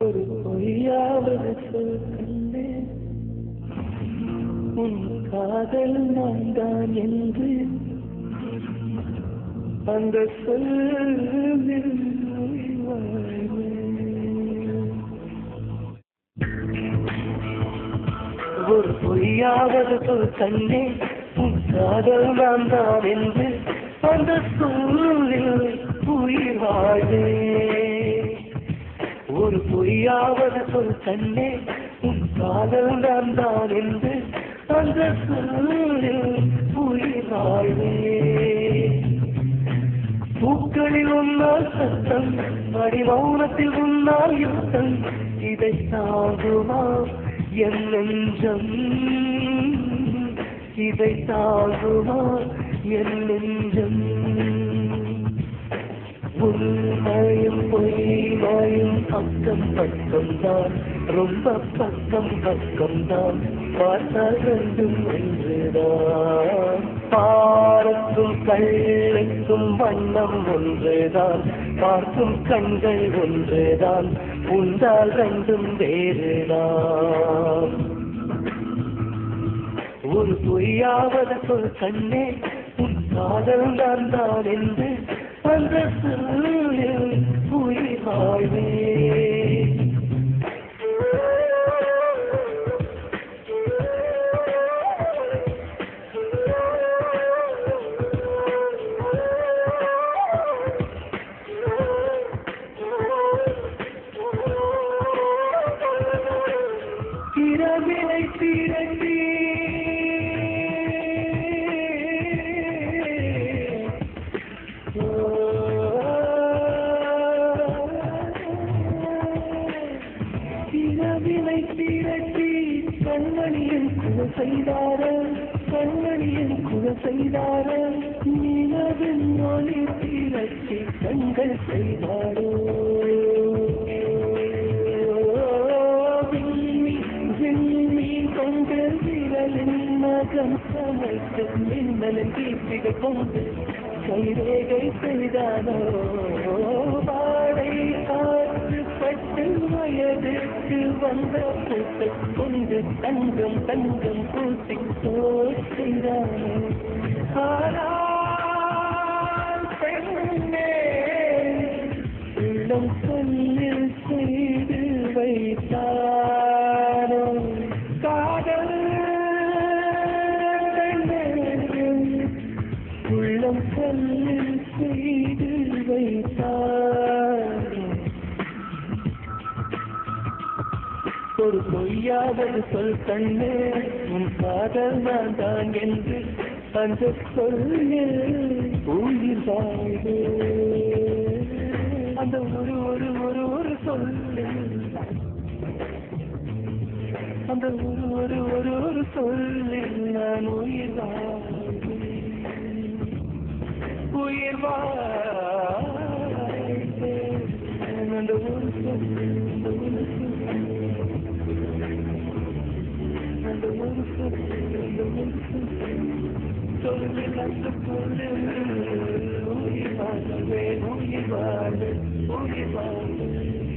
ஒரு பொய்யாவது சொல் கண்ணே, உன் காதல் நான் தான் என்று அந்த சொல்லில் ஒரு பொய்யாவது சொல் கண்ணே, உன் காதல் நான் தான் என்று அந்த சொல்லில் உயிர் வாழ்வே. ஒரு பொய்யாவது சொல் கண்ணே, உன் காதல் நான் தான் என்று அந்த சொல்லில் உயிர் வாழ்வே. பூக்களில் உன்னால் சத்தம், அடி மௌனத்தில் உன்னால் யுத்தம், இதை தாங்குமா என் நெஞ்சம், இதை தாங்குமா என் நெஞ்சம். உண்மையும் பொய்மையும் பக்கம் பக்கம்தான், ரொம்ப பக்கம் பக்கம்தான், பார்த்தால் ரெண்டும் ஒன்றுதான். பாரத்தும் கள்ளுக்கும் வண்ணம் ஒன்றுதான், பார்க்கும் கண்கள் ஒன்றுதான், உண்டால் ரெண்டும் வேறுதான். ஒரு பொய்யாவது சொல் கண்ணே, உன் காதல் நான் தான் என்று அந்த சொல்லில் உயிர் வாழ்வே. இரவினை திரட்டி கண்மணியின் குல செய்தார, கண்மணியின் குல செய்தார, நிலவின் ஒளி திரட்டி கண்கள் செய்தாரோ. விண்மீன் கண்கள் விரலின் நகம் சமைத்து மின்னலின் தீர்த்திகள் கொண்டு கைரேகை செய்தாரோ. வாடை காற்று பட்டு வயதுக்கு வந்த பூட்டை கொண்டு தங்கம் தங்கம் பூசி செய்தாரோ. ஆனால் பெண்ணே உள்ளம் சொல்லில் செய்து வைத்தாரோ. காதல் உள்ளம் சொல்லில் செய்து வைத்தாரோ. ஒரு பொய்யாவது சொல் கண்ணே, உன் காதல் நான் தான் என்று அந்த சொல்லில் உயிர் வாழ்வே. அந்த ஒரு ஒரு ஒரு ஒரு சொல்லில், அந்த ஒரு ஒரு ஒரு ஒரு சொல்லில் நான் உயிர் வாழ்வேன், உயிர் வாழ்வேன். அந்த ஒரு சொல்லில், அந்த ஒரு சொல்லில், அந்த ஒரு சொல்லில், அந்த ஒரு சொல்லில், அந்த சொல்லில் உயிர் வாழ்வேன், உயிர் வாழ்வேன், உயிர் வாழ்வேன்.